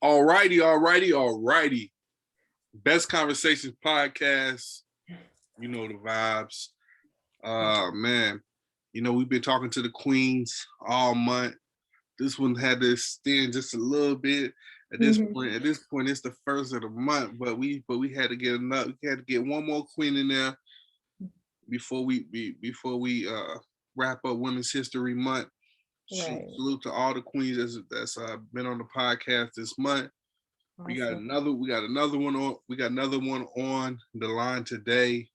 All righty. Best Conversations podcast. You know the vibes. Man, we've been talking to the queens all month. This one had to extend just a little bit. At this point, it's the first of the month, but we had to get one more queen in there before we wrap up Women's History Month. Right. Salute to all the queens that's been on the podcast this month. Awesome. We got another one on the line today.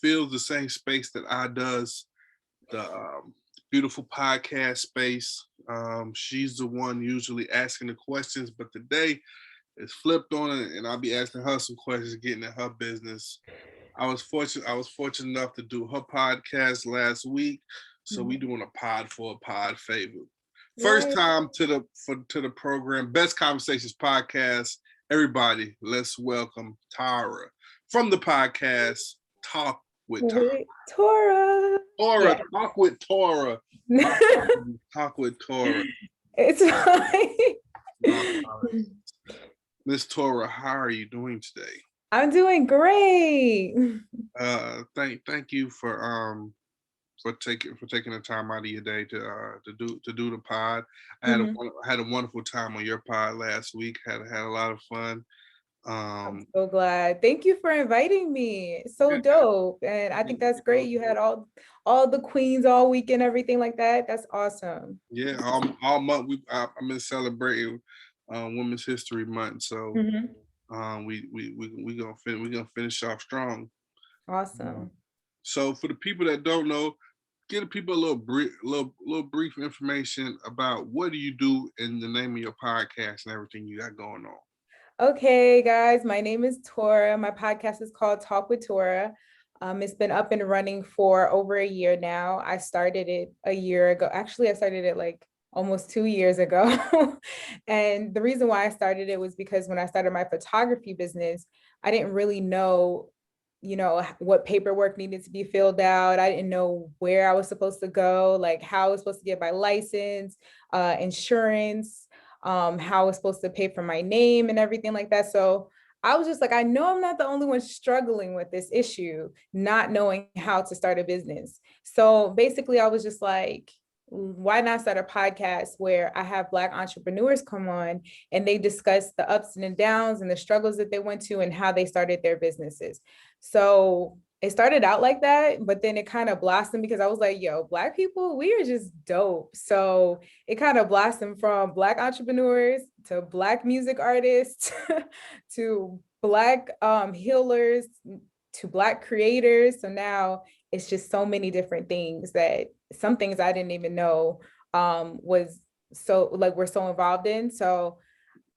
Fills the same space that I does, the beautiful podcast space. She's the one usually asking the questions, but today it's flipped on it, and I'll be asking her some questions, getting in her business. I was fortunate enough to do her podcast last week, so we doing a pod for a pod favor. First time to the program, Best Conversations podcast. Everybody, let's welcome Tora from the podcast Talk with Tora. Tora. Talk with Tora. Talk with Tora. It's fine. Miss Tora, how are you doing today? I'm doing great. Thank you for taking the time out of your day to do the pod. I had a wonderful time on your pod last week. Had a lot of fun. I'm so glad. Thank you for inviting me. So dope. And I think that's great. You had all the queens all week and everything like that. That's awesome. Yeah, all month I've been celebrating Women's History Month. So we gonna finish off strong. Awesome. So for the people that don't know, give people a little brief information about what do you do in the name of your podcast and everything you got going on. Okay, guys, my name is Tora. My podcast is called Talk with Tora. It's been up and running for over a year now. I started it a year ago. Actually, I started it like almost 2 years ago. And the reason why I started it was because when I started my photography business, I didn't really know, what paperwork needed to be filled out. I didn't know where I was supposed to go, like how I was supposed to get my license, insurance, how I was supposed to pay for my name and everything like that. So I was just like, I know I'm not the only one struggling with this issue, not knowing how to start a business. So basically I was just like, why not start a podcast where I have Black entrepreneurs come on and they discuss the ups and downs and the struggles that they went to and how they started their businesses. So it started out like that, but then it kind of blossomed because I was like, yo, Black people, we are just dope. So it kind of blossomed from Black entrepreneurs to Black music artists to Black healers to Black creators. So now it's just so many different things that some things I didn't even know was so like we're so involved in. So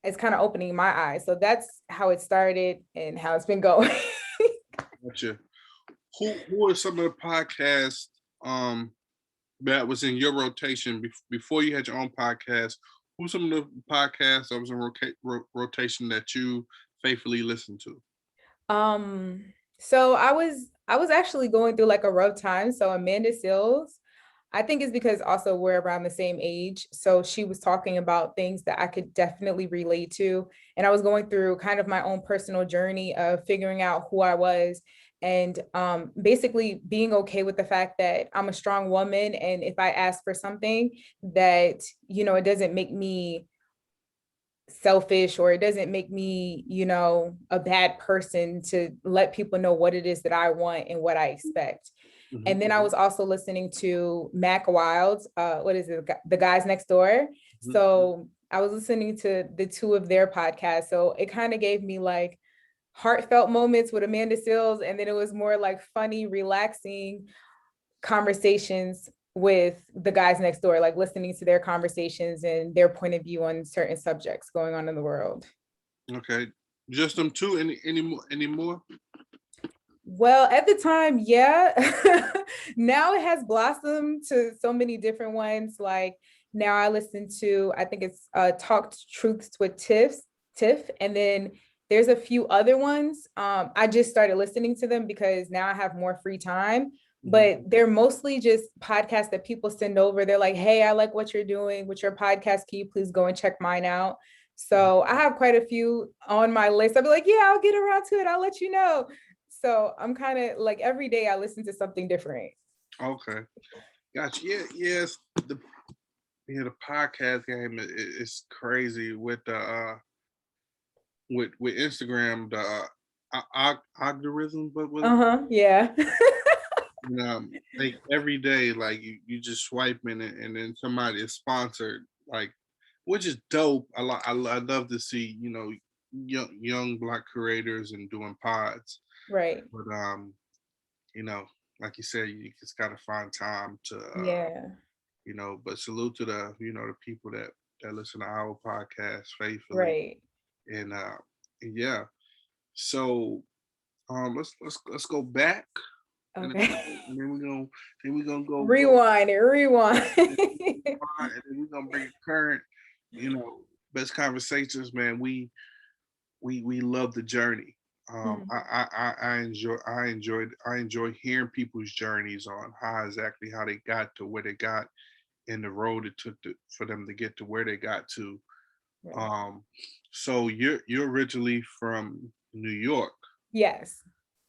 it's kind of opening my eyes. So that's how it started and how it's been going. Gotcha. Who are some of the podcasts that was in your rotation before you had your own podcast? Who are some of the podcasts that was in rotation that you faithfully listened to? So I was actually going through like a rough time. So Amanda Seals, I think it's because also we're around the same age. So she was talking about things that I could definitely relate to. And I was going through kind of my own personal journey of figuring out who I was and basically being okay with the fact that I'm a strong woman. And if I ask for something that, it doesn't make me selfish or it doesn't make me, a bad person to let people know what it is that I want and what I expect. Mm-hmm. And then I was also listening to Mac Wild's, The Guys Next Door. Mm-hmm. So I was listening to the two of their podcasts. So it kind of gave me like heartfelt moments with Amanda Seals. And then it was more like funny, relaxing conversations with the guys next door, like listening to their conversations and their point of view on certain subjects going on in the world. Okay. Just them two, any more? Well, at the time, yeah. Now it has blossomed to so many different ones. Like now I listen to, I think it's Talk Truths with Tiff. And then there's a few other ones. I just started listening to them because now I have more free time. But they're mostly just podcasts that people send over. They're like, hey, I like what you're doing with your podcast. Can you please go and check mine out? So I have quite a few on my list. I'll be like, yeah, I'll get around to it. I'll let you know. So I'm kind of like every day I listen to something different. Okay. Gotcha. Yeah, yes. The the podcast game is crazy with the with Instagram, the algorithm, but with Yeah. like every day, like you just swiping it, and then somebody is sponsored, like, which is dope. I love to see, young Black creators and doing pods, Right. but you know, like you said, you just gotta find time to Yeah. But salute to the the people that listen to our podcast faithfully, Right. and yeah. So let's go back in a Okay. second, and then we're gonna go Rewind it. Rewind. and then we're gonna bring it current. You know, best conversations, man. We love the journey. Mhm. I enjoy hearing people's journeys on how they got to where they got, and the road it took for them to get to where they got to. Right. Um, so you're originally from New York, Yes.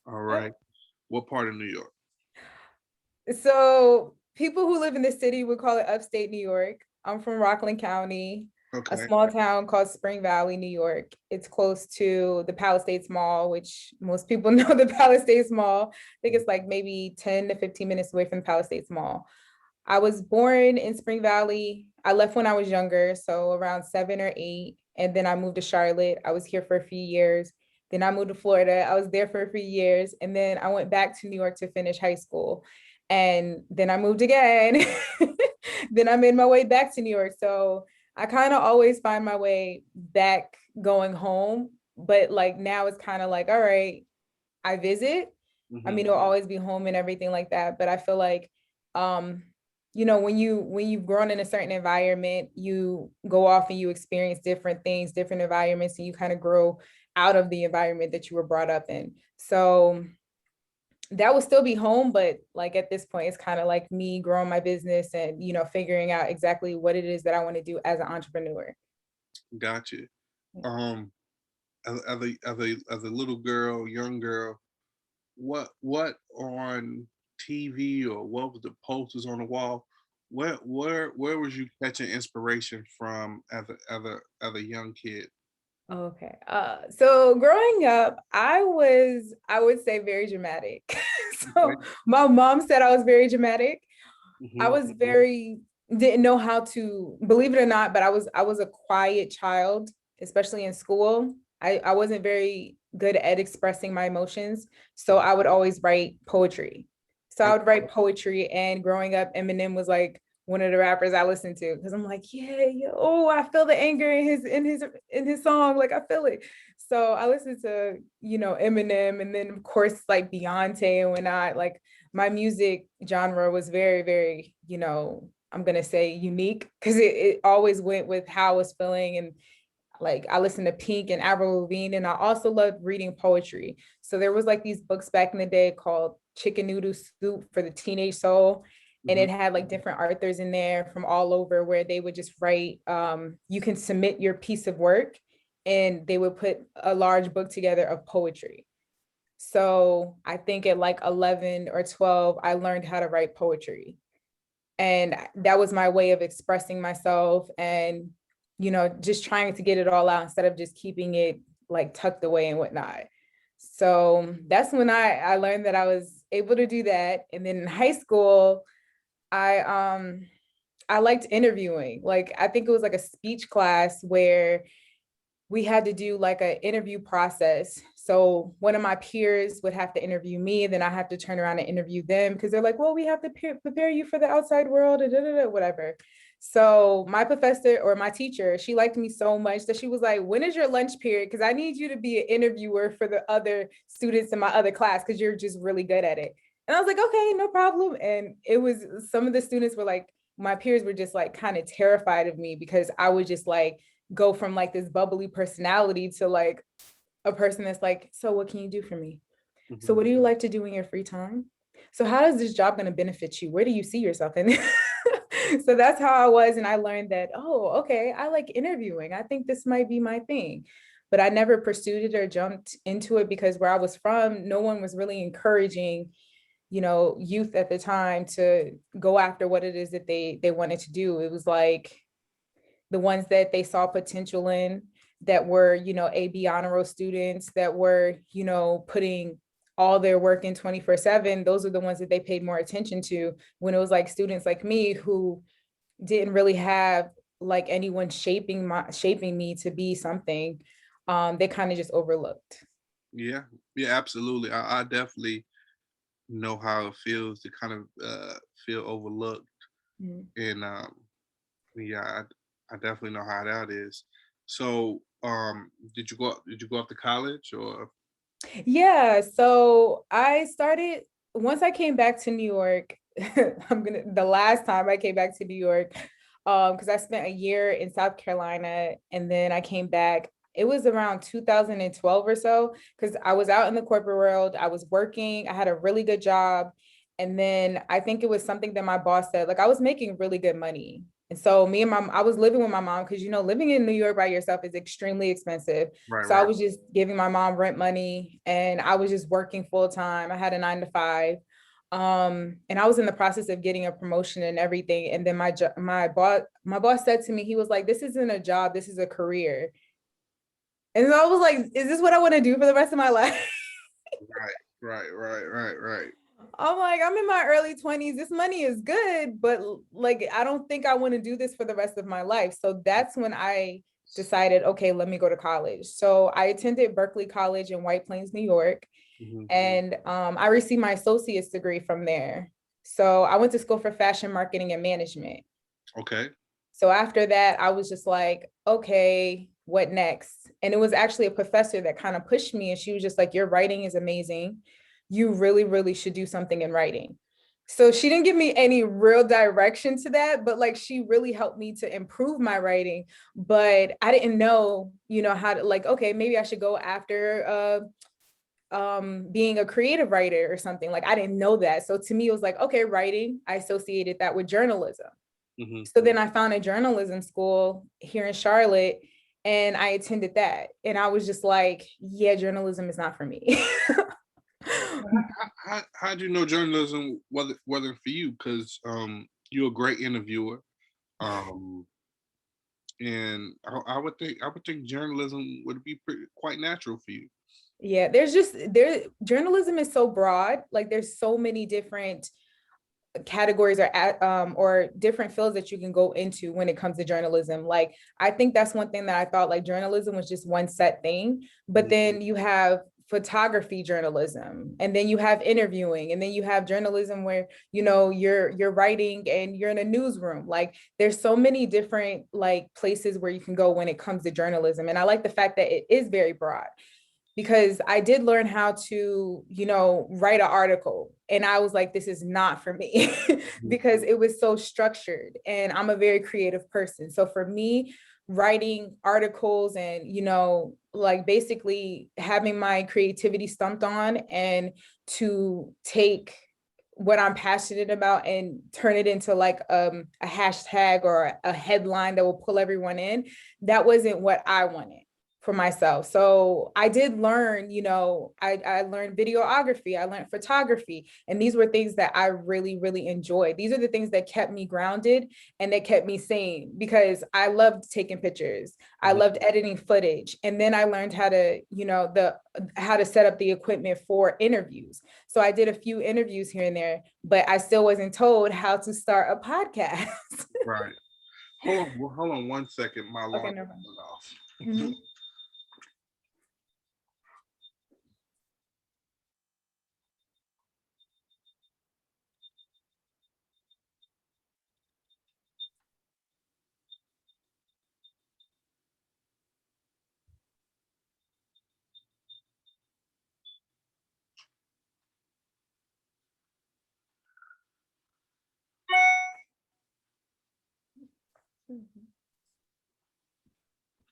all Yep. right? What part of New York? So people who live in the city would call it upstate New York. I'm from Rockland County, a Okay, small town called Spring Valley, New York. It's close to the Palisades Mall, which most people know the Palisades Mall. I think it's like maybe 10 to 15 minutes away from the Palisades Mall. I was born in Spring Valley. I left when I was younger, so around 7 or 8. And then I moved to Charlotte. I was here for a few years. Then I moved to Florida. I was there for a few years. And then I went back to New York to finish high school. And then I moved again. Then I made my way back to New York. So I kind of always find my way back going home. But like now it's kind of like, all right, I visit. I hmm mean, it'll always be home and everything like that. But I feel like um, when you've grown in a certain environment, you go off and you experience different things, different environments, and you kind of grow out of the environment that you were brought up in. So that will still be home, but like at this point, it's kind of like me growing my business and figuring out exactly what it is that I want to do as an entrepreneur. gotcha. Um, as a little girl, young girl, what on TV or what was the posters on the wall? Where was you catching inspiration from as a young kid? Okay. So growing up, I would say very dramatic. Okay. So my mom said I was very dramatic. I hmm was very didn't know how to, believe it or not, but I was a quiet child, especially in school. I wasn't very good at expressing my emotions. So I would always write poetry. So I would write poetry, and growing up, Eminem was like one of the rappers I listened to because I'm like, yeah, yeah, oh, I feel the anger in his song, like I feel it. So I listened to Eminem, and then of course like Beyonce and whatnot. Like my music genre was very, very, I'm gonna say unique because it always went with how I was feeling. And like I listened to Pink and Avril Lavigne, and I also loved reading poetry. So there was like these books back in the day called Chicken Noodle Soup for the Teenage Soul. And hmm it had like different authors in there from all over where they would just write, you can submit your piece of work, and they would put a large book together of poetry. So I think at like 11 or 12, I learned how to write poetry. And that was my way of expressing myself and, just trying to get it all out instead of just keeping it like tucked away and whatnot. So that's when I learned that I was able to do that. And then in high school, I I liked interviewing. Like I think it was like a speech class where we had to do like an interview process. So one of my peers would have to interview me, then I have to turn around and interview them because they're like, well, we have to prepare you for the outside world, and whatever. So my professor or my teacher, she liked me so much that she was like, when is your lunch period? Because I need you to be an interviewer for the other students in my other class because you're just really good at it. And I was like, okay, no problem. And it was, some of the students were like, my peers were just like kind of terrified of me because I would just like go from like this bubbly personality to like a person that's like, so what can you do for me? So hmm what do you like to do in your free time? So how is this job going to benefit you? Where do you see yourself in? So that's how I was. And I learned that, oh, okay, I like interviewing. I think this might be my thing. But I never pursued it or jumped into it because where I was from, no one was really encouraging, youth at the time to go after what it is that they wanted to do. It was like the ones that they saw potential in, that were, AB honor roll students, that were, putting all their work in 24/7. Those are the ones that they paid more attention to, when it was like students like me who didn't really have like anyone shaping me to be something. They kind of just overlooked. Yeah, yeah, absolutely. I definitely know how it feels to kind of feel overlooked, Mm. and yeah, I definitely know how that is. So, did you go off to college or? Yeah, so I started once I came back to New York. The last time I came back to New York, because I spent a year in South Carolina and then I came back. It was around 2012 or so, because I was out in the corporate world. I was working, I had a really good job. And then I think it was something that my boss said, like I was making really good money. And so I was living with my mom because, living in New York by yourself is extremely expensive. Right, So I right. was just giving my mom rent money and I was just working full time. I had a 9 to 5. And I was in the process of getting a promotion and everything. And then my boss said to me, he was like, "This isn't a job, this is a career." And so I was like, "Is this what I want to do for the rest of my life?" Right, right, right, right, right. I'm like, I'm in my early 20s. This money is good, but like, I don't think I want to do this for the rest of my life. So that's when I decided, okay, let me go to college. So I attended Berkeley College in White Plains, New York, Hmm. and I received my associate's degree from there. So I went to school for fashion marketing and management. Okay. So after that, I was just like, okay, what next? And it was actually a professor that kind of pushed me. And she was just like, your writing is amazing. You really, really should do something in writing. So she didn't give me any real direction to that, but like she really helped me to improve my writing. But I didn't know, how to like, okay, maybe I should go after being a creative writer or something. Like I didn't know that. So to me, it was like, okay, writing, I associated that with journalism. So Hmm. then I found a journalism school here in Charlotte and I attended that. And I was just like, yeah, journalism is not for me. How do you know journalism wasn't for you? Because you're a great interviewer, um, and I would think journalism would be quite natural for you. Yeah, journalism is so broad. Like there's so many different categories or different fields that you can go into when it comes to journalism. Like I think that's one thing that I thought, like journalism was just one set thing, but Mhm. then you have photography journalism, and then you have interviewing, and then you have journalism where you're writing and you're in a newsroom. Like there's so many different like places where you can go when it comes to journalism, and I like the fact that it is very broad, because I did learn how to, write an article. And I was like, this is not for me because it was so structured. And I'm a very creative person. So for me, writing articles and, like basically having my creativity stumped on and to take what I'm passionate about and turn it into like a hashtag or a headline that will pull everyone in, that wasn't what I wanted for myself. So I did learn, I learned videography, I learned photography, and these were things that I really, really enjoyed. These are the things that kept me grounded and that kept me sane, because I loved taking pictures. I Mhm. loved editing footage. And then I learned how to, how to set up the equipment for interviews. So I did a few interviews here and there, but I still wasn't told how to start a podcast. Right. Hold on 1 second. My Okay, alarm no went off. problem. Mm-hmm.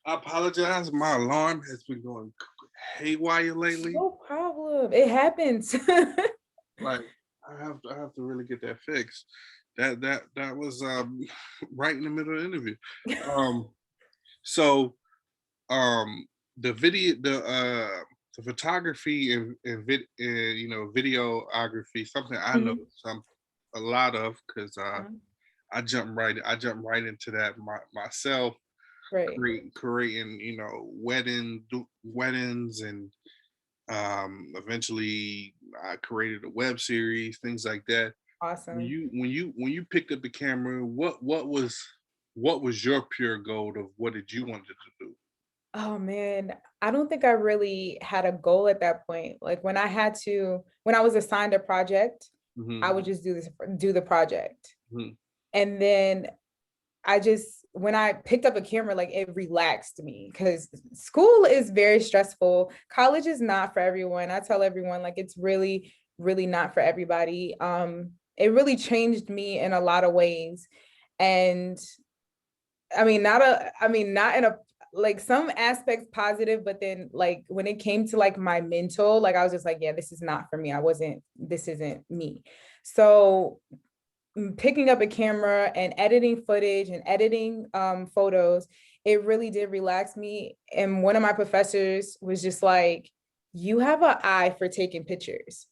I apologize. My alarm has been going haywire lately. No problem. It happens. Like I have to really get that fixed. That was right in the middle of the interview. Um, so the video, the photography and videography, something I know Mhm. some a lot of because Mhm. I jumped right into that myself, Right. creating weddings and eventually I created a web series, things like that. Awesome. When you picked up the camera, what was your pure goal of what did you want to do? Oh man, I don't think I really had a goal at that point. Like when I was assigned a project, Hmm. I would just do the project. Hmm. And then when I picked up a camera, like it relaxed me because school is very stressful. College is not for everyone. I tell everyone like it's really, really not for everybody. It really changed me in a lot of ways. And not in a like some aspects positive, but then like when it came to like my mental, like I was just like, yeah, this is not for me. This isn't me. So picking up a camera and editing footage and editing photos, it really did relax me. And one of my professors was just like, you have an eye for taking pictures.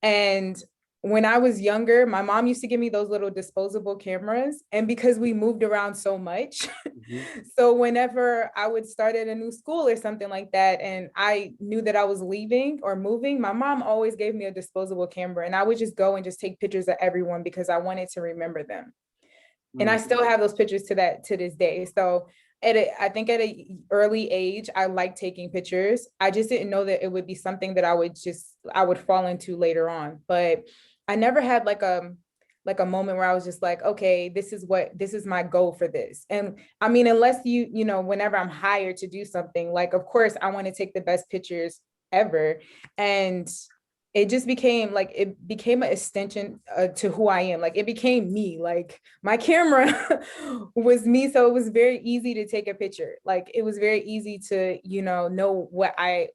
And when I was younger, my mom used to give me those little disposable cameras. And because we moved around so much, Hmm. so whenever I would start at a new school or something like that, and I knew that I was leaving or moving, my mom always gave me a disposable camera. And I would just go and just take pictures of everyone because I wanted to remember them. And I Hmm. still have those pictures to this day. So I think at a early age, I like taking pictures. I just didn't know that it would be something that I would fall into later on. But I never had like a moment where I was just like, okay, this is my goal for this. And I mean, unless whenever I'm hired to do something, like of course I want to take the best pictures ever. And it became an extension to who I am. Like it became me. Like my camera was me, so it was very easy to take a picture. Like it was very easy to know what I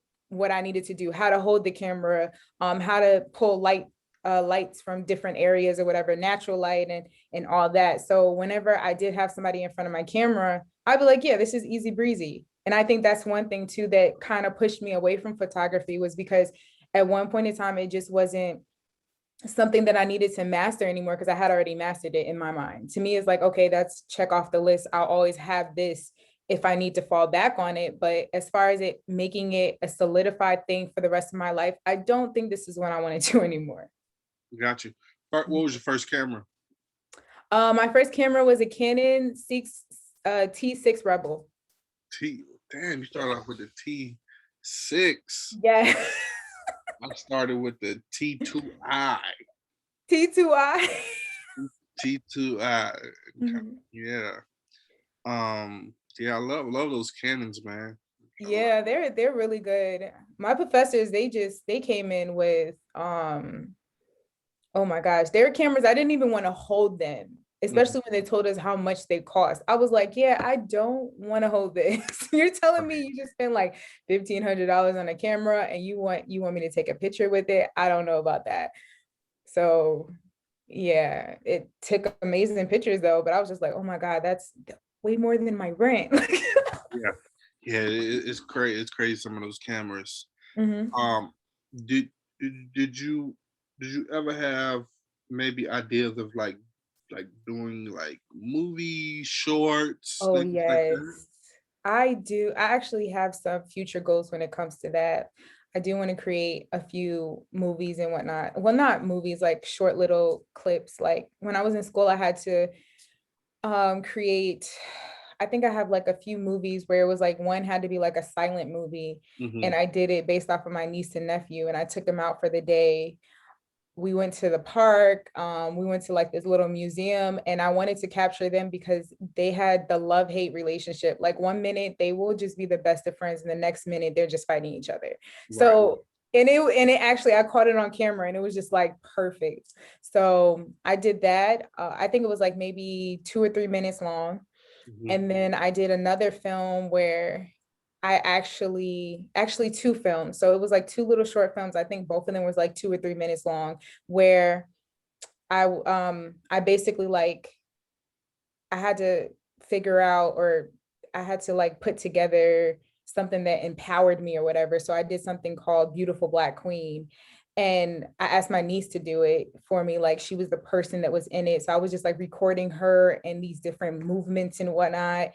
needed to do, how to hold the camera, how to pull lights from different areas or whatever, natural light and all that. So whenever I did have somebody in front of my camera, I'd be like, yeah, this is easy breezy. And I think that's one thing too that kind of pushed me away from photography, was because at one point in time, it just wasn't something that I needed to master anymore because I had already mastered it in my mind. To me, it's like, okay, that's check off the list. I'll always have this if I need to fall back on it. But as far as it making it a solidified thing for the rest of my life, I don't think this is what I want to do anymore. Got you. What was your first camera? My first camera was a Canon T6 Rebel. T. Damn, you Yeah. started off with the T6. Yeah. I started with the T2i. T2i. T2i. Mhm. Yeah. Yeah, I love those cannons, man. Yeah, they're really good. My professors, they came in with oh my gosh, their cameras, I didn't even want to hold them, Mhm. especially when they told us how much they cost. I was like, yeah, I don't want to hold this. You're telling me you just spent like $1,500 on a camera and you want me to take a picture with it? I don't know about that. So yeah, it took amazing pictures though, but I was just like, oh my God, that's way more than my rent. Yeah, yeah, it's crazy. It's crazy. Some of those cameras. Mhm. Um, did did you ever have maybe ideas of like doing like movie shorts, Oh, things like that? yes. I do. I actually have some future goals when it comes to that. I do want to create a few movies and whatnot. Well, not movies, like short little clips. Like when I was in school, I had to create, I think I have like a few movies where it was like one had to be like a silent movie. And Hmm. I did it based off of my niece and nephew, and I took them out for the day. We went to the park. We went to like this little museum, and I wanted to capture them because they had the love-hate relationship. Like one minute they will just be the best of friends, and the next minute they're just fighting each other. Right. So and it actually, I caught it on camera and it was just like perfect. So I did that. I think it was like maybe 2 or 3 minutes long. Hmm. And then I did another film where I actually two films. So it was like two little short films. I think both of them was like 2 or 3 minutes long, where I basically like I had to figure out, or I had to like put together something that empowered me or whatever. So I did something called Beautiful Black Queen. And I asked my niece to do it for me. Like she was the person that was in it. So I was just like recording her and these different movements and whatnot.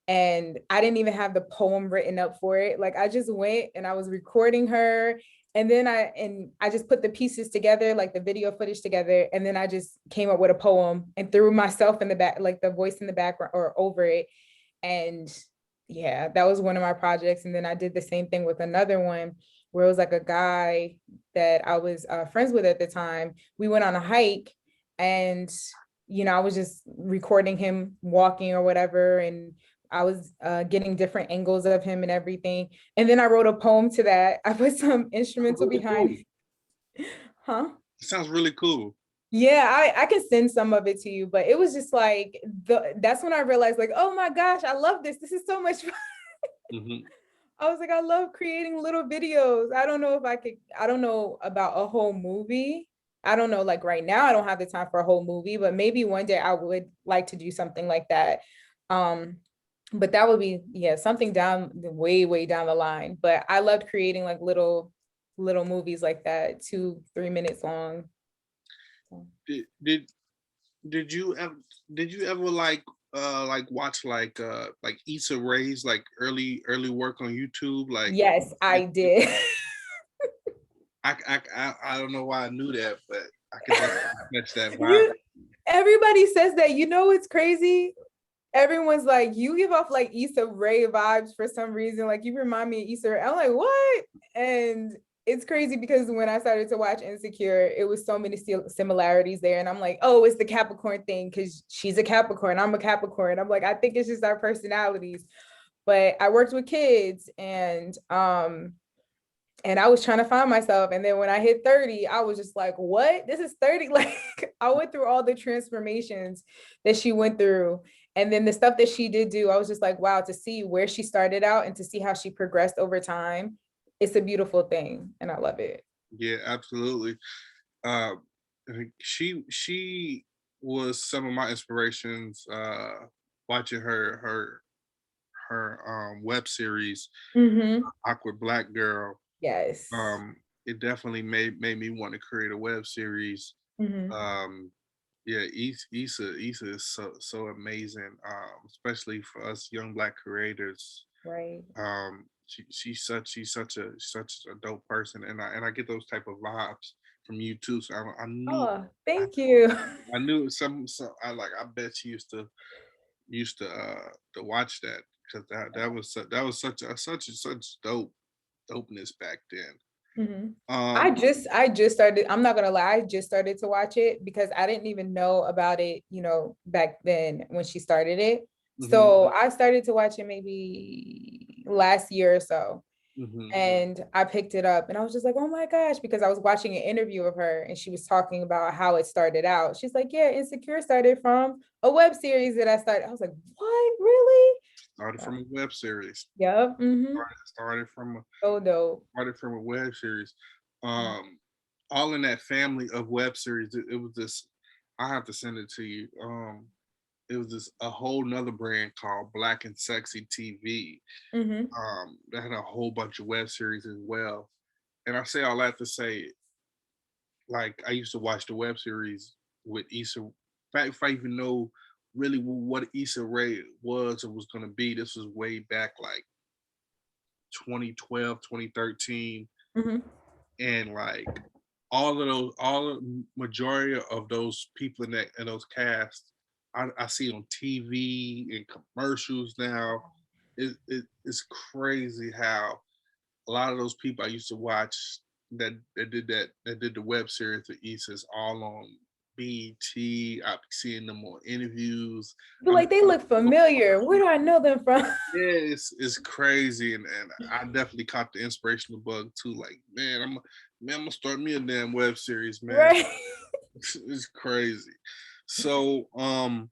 And I didn't even have the poem written up for it. Like I just went and I was recording her. And then I just put the pieces together, like the video footage together, and then I just came up with a poem and threw myself in the back, like the voice in the background or over it. And yeah, that was one of my projects. And then I did the same thing with another one where it was like a guy that I was friends with at the time. We went on a hike, and I was just recording him walking or whatever, and I was getting different angles of him and everything. And then I wrote a poem to that. I put some instrumental Really cool. behind it. Huh? It sounds really cool. Yeah, I can send some of it to you, but it was just like that's when I realized, like, oh my gosh, I love this. This is so much fun. Mm-hmm. I was like, I love creating little videos. I don't know if I could, I don't know about a whole movie. I don't know, like right now, I don't have the time for a whole movie, but maybe one day I would like to do something like that. Um, but that would be, yeah, something down way, way down the line. But I loved creating like little movies like that, 2-3 minutes long. Did you ever like watch like Issa Rae's like early work on YouTube? Like Yes, I did. I don't know why I knew that, but I could definitely catch that vibe. you Everybody says that. It's crazy. Everyone's like, you give off like Issa Rae vibes for some reason. Like you remind me of Issa Rae. I'm like, what? And it's crazy because when I started to watch Insecure, it was so many similarities there. And I'm like, oh, it's the Capricorn thing because she's a Capricorn. I'm a Capricorn. I'm like, I think it's just our personalities. But I worked with kids, and I was trying to find myself. And then when I hit 30, I was just like, what? This is 30. Like I went through all the transformations that she went through. And then the stuff that she did do, I was just like, wow, to see where she started out and to see how she progressed over time. It's a beautiful thing. And I love it. Yeah, absolutely. Uh, she was some of my inspirations. Watching her web series, Mm-hmm. Awkward Black Girl. Yes. It definitely made me want to create a web series. Mm-hmm. Um, yeah, Issa is so amazing, especially for us young Black creators. Right. She's such a dope person, and I get those type of vibes from you too. So I knew Oh, I, thank you. I knew some I bet she used to watch that because that was such dopeness back then. Mm-hmm. I Um, just I just started, I'm not gonna lie, I just started to watch it because I didn't even know about it, back then when she started it. mhm, So I started to watch it maybe last year or so. mhm. And I picked it up and I was just like, oh my gosh, because I was watching an interview of her and she was talking about how it started out. She's like, yeah, Insecure started from a web series that I started. I was like, what, really? Started from a web series. Yep. Mm-hmm. Started from a So dope. started from a web series. Um, all in that family of web series. It was this. I have to send it to you. It was this a whole nother brand called Black and Sexy TV. Mm-hmm. That had a whole bunch of web series as well. And I say all that to say, like, I used to watch the web series with Issa. In fact, if I even know really what Issa Rae was or was going to be, this was way back like 2012, 2013. Mm-hmm. And like all of the majority of those people in those casts, I see on TV and commercials now. It's crazy how a lot of those people I used to watch that did the web series for Issa's all on BT. I'm seeing them on interviews. But I'm like they look familiar. Where do I know them from? Yeah, it's crazy, and I definitely caught the inspirational bug too. Like, I'm gonna start me a damn web series, man. Right. It's crazy. So, when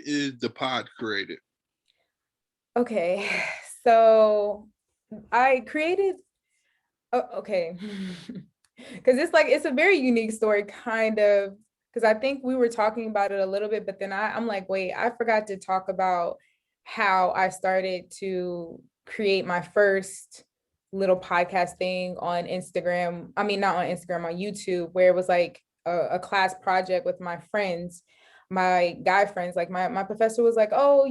is the pod created? Okay. So I created, oh, okay. Because it's like, it's a very unique story, kind of, because I think we were talking about it a little bit, but then I'm like, wait, I forgot to talk about how I started to create my first little podcast thing on Instagram. I mean, not on Instagram, on YouTube, where it was like a class project with my friends, my guy friends. Like my professor was like, oh,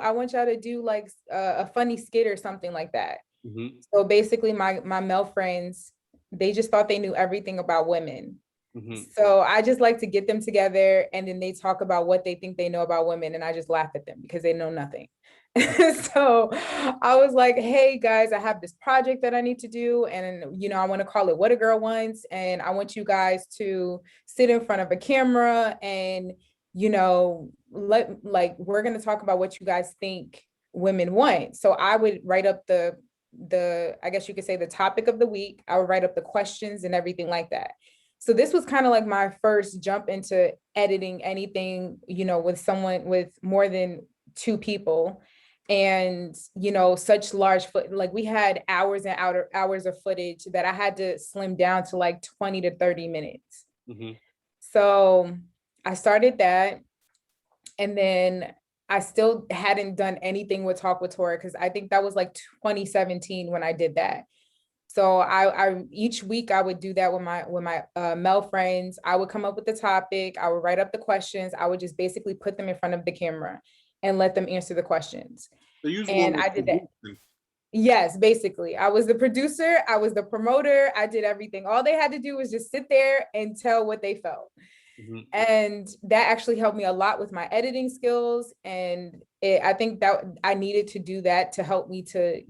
I want y'all to do like a funny skit or something like that. Mm-hmm. So basically my male friends, they just thought they knew everything about women. Mm-hmm. So I just like to get them together and then they talk about what they think they know about women and I just laugh at them because they know nothing. So I was like, hey guys, I have this project that I need to do. And, I want to call it What a Girl Wants. And I want you guys to sit in front of a camera and, we're going to talk about what you guys think women want. So I would write up I guess you could say the topic of the week. I would write up the questions and everything like that. So this was kind of like my first jump into editing anything, with someone with more than two people and, such large like we had hours and hours of footage that I had to slim down to like 20 to 30 minutes. Mm-hmm. So I started that. And then I still hadn't done anything with Talk with Tora because I think that was like 2017 when I did that. So I each week I would do that with my male friends. I would come up with the topic. I would write up the questions. I would just basically put them in front of the camera and let them answer the questions. So you And I did that. Yes, basically. I was the producer. I was the promoter. I did everything. All they had to do was just sit there and tell what they felt. Mm-hmm. And that actually helped me a lot with my editing skills. And I think that I needed to do that to help me to,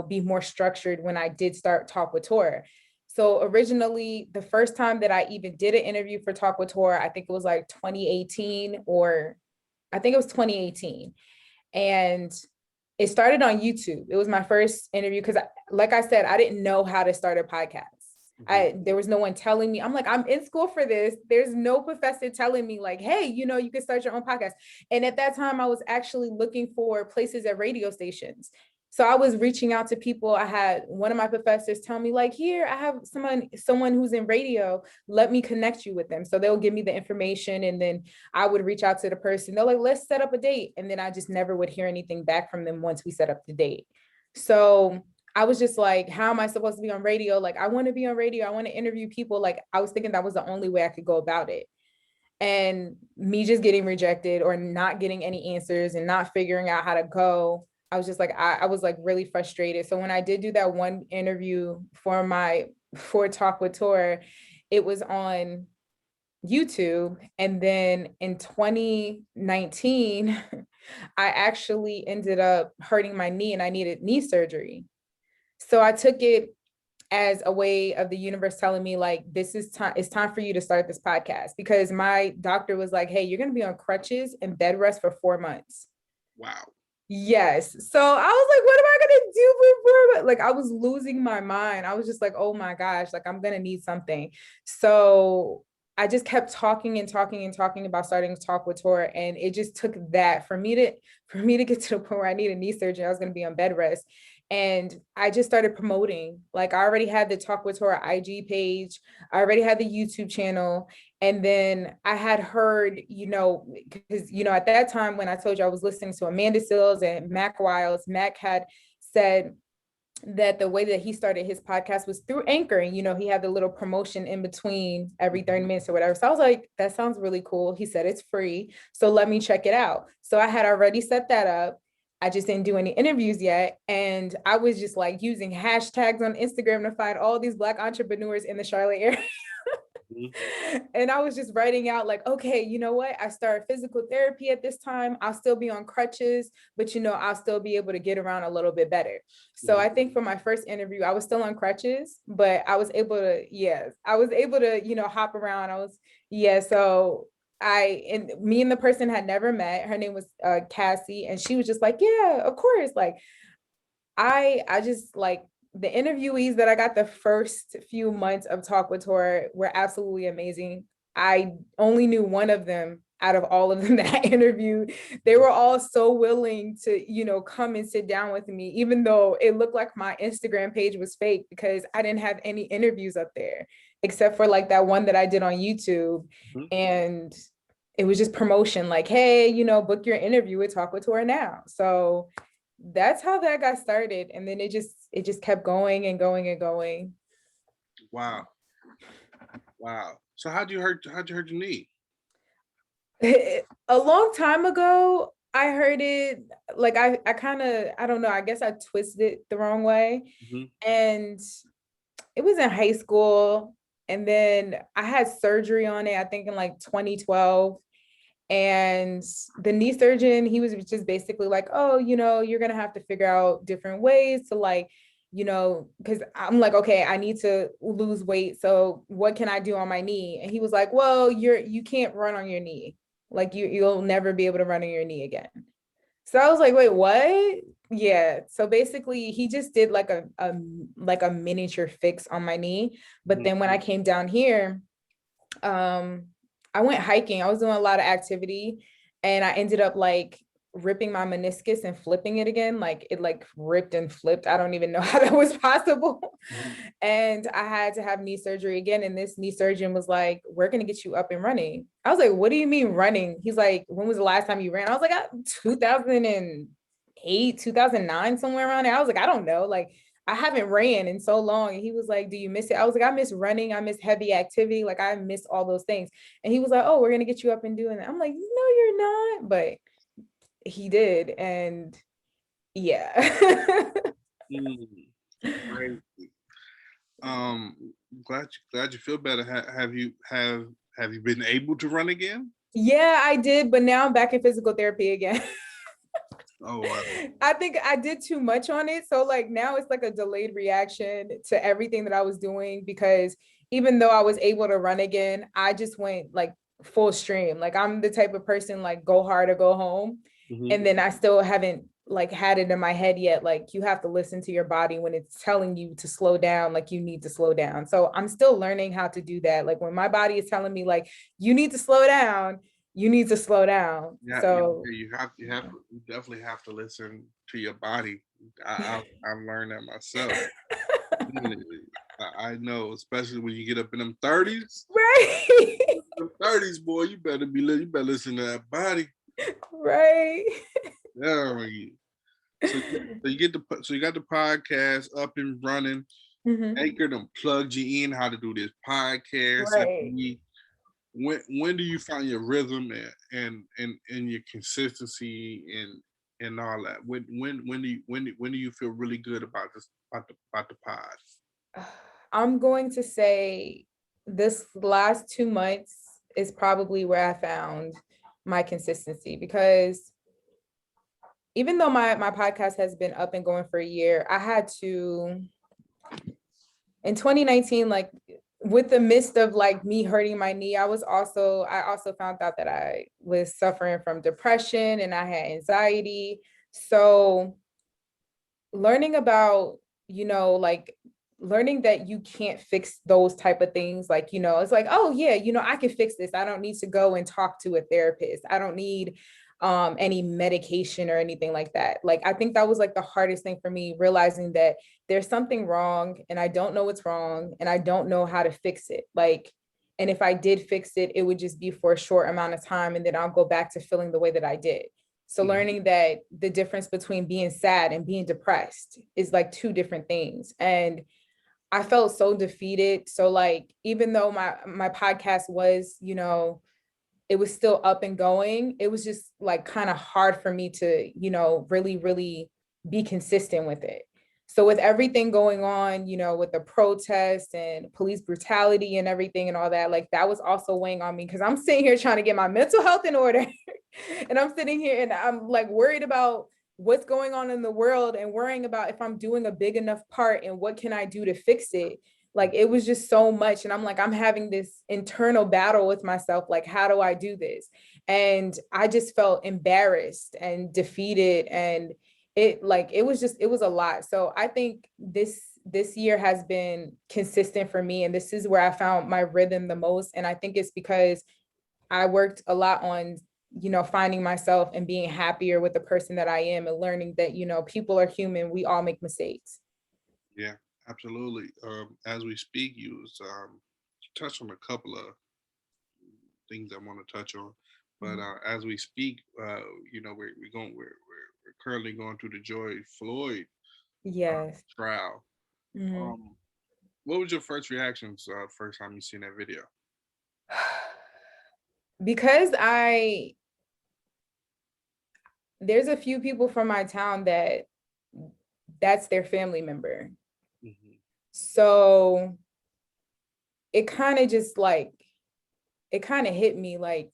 be more structured when I did start Talk with Tora. So originally, the first time that I even did an interview for Talk with Tora, I think it was like 2018, or I think it was 2018. And it started on YouTube. It was my first interview because, like I said, I didn't know how to start a podcast. There was no one telling me. I'm like, I'm in school for this. There's no professor telling me like, hey, you can start your own podcast. And at that time I was actually looking for places at radio stations. So I was reaching out to people. I had one of my professors tell me like, here, I have someone who's in radio. Let me connect you with them. So they'll give me the information. And then I would reach out to the person. They're like, let's set up a date. And then I just never would hear anything back from them once we set up the date. So I was just like, how am I supposed to be on radio? Like, I want to be on radio. I want to interview people. Like, I was thinking that was the only way I could go about it. And me just getting rejected or not getting any answers and not figuring out how to go, I was just like, I was like really frustrated. So when I did do that one interview for Talk with Tora, it was on YouTube. And then in 2019, I actually ended up hurting my knee and I needed knee surgery. So I took it as a way of the universe telling me like, this is time, it's time for you to start this podcast, because my doctor was like, hey, you're going to be on crutches and bed rest for 4 months. Wow. Yes. So I was like, what am I going to do for 4 months? Like, I was losing my mind. I was just like, oh my gosh, like I'm going to need something. So I just kept talking and talking and talking about starting to Talk with Tora. And it just took that for me to get to the point where I needed knee surgery. I was going to be on bed rest. And I just started promoting. Like, I already had the Talk with Tora IG page. I already had the YouTube channel. And then I had heard, because, at that time when I told you I was listening to Amanda Sills and Mac Wiles, Mac had said that the way that he started his podcast was through anchoring. He had the little promotion in between every 30 minutes or whatever. So I was like, that sounds really cool. He said it's free. So let me check it out. So I had already set that up. I just didn't do any interviews yet. And I was just like using hashtags on Instagram to find all these Black entrepreneurs in the Charlotte area. And I was just writing out like, okay, you know what? I started physical therapy at this time. I'll still be on crutches, but I'll still be able to get around a little bit better. So I think for my first interview, I was still on crutches, but I was able to, hop around. So me and the person had never met. Her name was Cassie, and she was just like, yeah, of course. Like, I just like the interviewees that I got the first few months of Talk with Tora were absolutely amazing. I only knew one of them out of all of them that I interviewed. They were all so willing to, come and sit down with me, even though it looked like my Instagram page was fake because I didn't have any interviews up there. except for like that one that I did on YouTube. Mhm. And it was just promotion, like, hey, book your interview with Talk with Tora now. So that's how that got started. And then it just kept going and going and going. Wow. Wow. So how'd you hurt your knee? A long time ago, I heard it like I kind of, I don't know, I guess I twisted it the wrong way. Mhm. And it was in high school. And then I had surgery on it, I think in like 2012. And the knee surgeon, he was just basically like, oh, you're going to have to figure out different ways to like, because I'm like, okay, I need to lose weight. So what can I do on my knee? And he was like, well, you can't run on your knee. Like you'll never be able to run on your knee again. So I was like, wait, what? Yeah. So basically he just did like a miniature fix on my knee. But Mhm. then when I came down here, um, I went hiking. I was doing a lot of activity and I ended up like ripping my meniscus and flipping it again. Like it like ripped and flipped. I don't even know how that was possible. Mhm. And I had to have knee surgery again. And this knee surgeon was like, we're going to get you up and running. I was like, what do you mean running? He's like, when was the last time you ran? I was like, 2008, 2009, somewhere around there. I was like, I don't know. Like, I haven't ran in so long. And he was like, do you miss it? I was like, I miss running. I miss heavy activity. Like I miss all those things. And he was like, oh, we're going to get you up and doing that. I'm like, no, you're not. But he did. And yeah. Mm. Great. Um, glad you feel better. Have you been able to run again? Yeah, I did. But now I'm back in physical therapy again. Oh, wow. I think I did too much on it. So like now it's like a delayed reaction to everything that I was doing because even though I was able to run again, I just went like full stream. Like I'm the type of person like go hard or go home. Mhm. And then I still haven't like had it in my head yet. Like you have to listen to your body when it's telling you to slow down, like you need to slow down. So I'm still learning how to do that. Like when my body is telling me like you need to slow down, you need to slow down. Yeah, So you definitely have to listen to your body. I've learned that myself. Definitely. I know, especially when you get up in them 30s. right. Them 30s, boy, you better listen to that body. Right. Yeah, so you got the podcast up and running. Mhm. Anchor them plugged you in how to do this podcast every Right. week. When do you find your rhythm and your consistency and all that? When do you feel really good about this about the pod? I'm going to say this last 2 months is probably where I found my consistency because even though my podcast has been up and going for a year, I had to in 2019, like with the midst of like me hurting my knee, I also found out that I was suffering from depression and I had anxiety. So learning about, like learning that you can't fix those type of things, like, it's like, oh yeah, I can fix this. I don't need to go and talk to a therapist. I don't need any medication or anything like that. Like I think that was like the hardest thing for me, realizing that there's something wrong and I don't know what's wrong and I don't know how to fix it. Like, and if I did fix it, it would just be for a short amount of time and then I'll go back to feeling the way that I did. So Mhm. learning that the difference between being sad and being depressed is like two different things. And I felt so defeated. So like even though my podcast was, it was still up and going, it was just like kind of hard for me to, really, really be consistent with it. So with everything going on, with the protests and police brutality and everything and all that, like that was also weighing on me because I'm sitting here trying to get my mental health in order. And I'm sitting here and I'm like worried about what's going on in the world and worrying about if I'm doing a big enough part and what can I do to fix it. Like it was just so much. And I'm like, I'm having this internal battle with myself. Like, how do I do this? And I just felt embarrassed and defeated. And it was a lot. So I think this year has been consistent for me. And this is where I found my rhythm the most. And I think it's because I worked a lot on, finding myself and being happier with the person that I am and learning that, people are human. We all make mistakes. Yeah, absolutely. As we speak, you was touch on a couple of things I want to touch on. But as we speak, we're currently going through the George Floyd Yes. trial. Mhm. Um, what was your first reactions first time you seen that video? Because there's a few people from my town that's their family member. Mm-hmm. So it kind of just like, it kind of hit me like,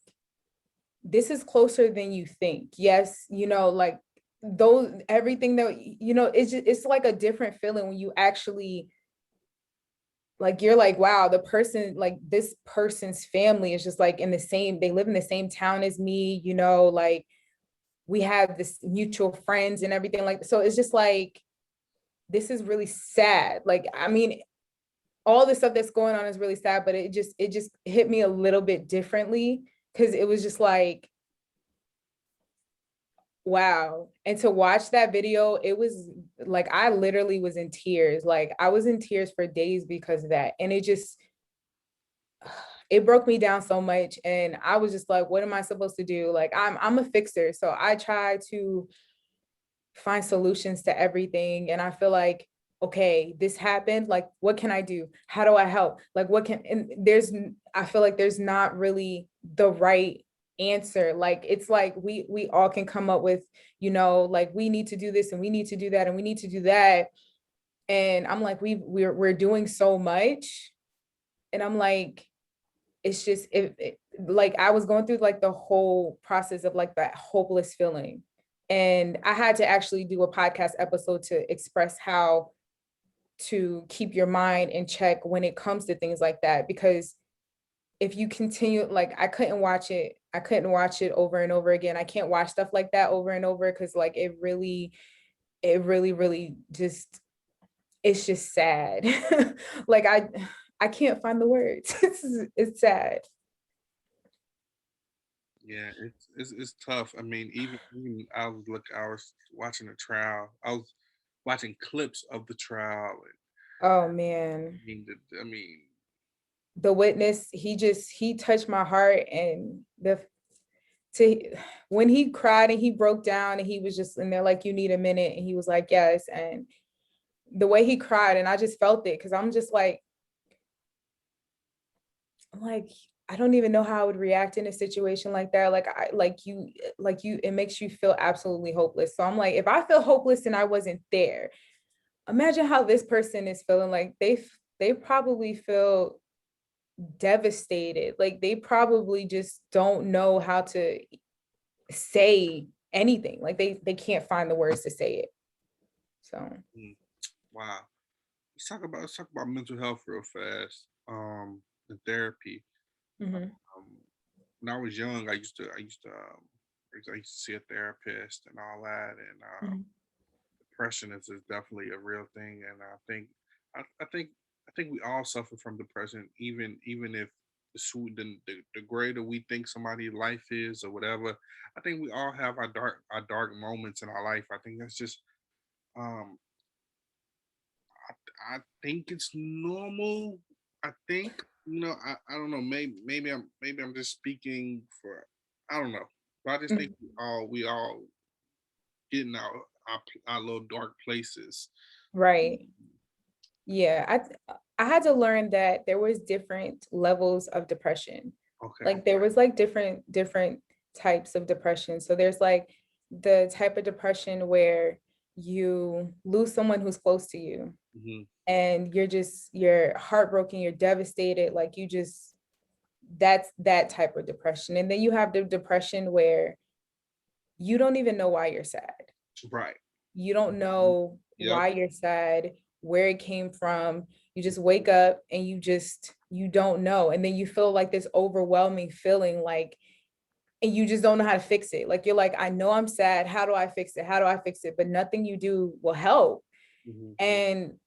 this is closer than you think. Yes, like those, everything that, it's like a different feeling when you actually, like, you're like, wow, the person, like this person's family is just like in the same, they live in the same town as me, like we have this mutual friends and everything, like, so it's just like, this is really sad. Like, I mean, all the stuff that's going on is really sad, but it just hit me a little bit differently, because it was just like, wow. And to watch that video, it was like, I literally was in tears. Like, I was in tears for days because of that. And it broke me down so much. And I was just like, what am I supposed to do? Like, I'm a fixer. So I try to find solutions to everything. And I feel like, okay, this happened. Like, what can I do? How do I help? Like, and I feel like there's not really the right answer. Like, it's like we all can come up with, like, we need to do this and we need to do that and we need to do that. And I'm like, we're doing so much. And I'm like, it's just like, I was going through like the whole process of like that hopeless feeling. And I had to actually do a podcast episode to express how to keep your mind in check when it comes to things like that. Because if you continue, like, I couldn't watch it over and over again. I can't watch stuff like that over and over, because like it really just, it's just sad. Like, I can't find the words. It's sad. Yeah, it's tough. I mean, even I was watching the trial. I was watching clips of the trial. And, Oh man. I mean, The witness, he touched my heart. And to when he cried and he broke down and he was just in there like, you need a minute, and he was like, yes. And the way he cried, and I just felt it, because I'm just like, I don't even know how I would react in a situation like that. Like, it makes you feel absolutely hopeless. So I'm like, if I feel hopeless and I wasn't there, imagine how this person is feeling. Like, they probably feel devastated. Like, they probably just don't know how to say anything. Like, they can't find the words to say it. So wow. Let's talk about mental health real fast. And therapy. mhm, Um, when I was young, I used to see a therapist and all that, and mhm, depression is definitely a real thing. And I, I think, I think we all suffer from depression, even if the greater we think somebody's life is or whatever. I think we all have our dark moments in our life. I think that's just um, I think it's normal. I think I don't know. Maybe I'm just speaking for I don't know. But I just think mhm. we all getting our little dark places. Right. Yeah, I had to learn that there was different levels of depression. Okay. Like, there was like different types of depression. So there's like the type of depression where you lose someone who's close to you, Hmm. and you're heartbroken, you're devastated, like, that's that type of depression. And then you have the depression where you don't even know why you're sad. Right. You don't know Yep. why you're sad, where it came from. You just wake up and you don't know. And then you feel like this overwhelming feeling, like, and you just don't know how to fix it. Like, you're like, I know I'm sad. How do I fix it? How do I fix it? But nothing you do will help. Hmm. And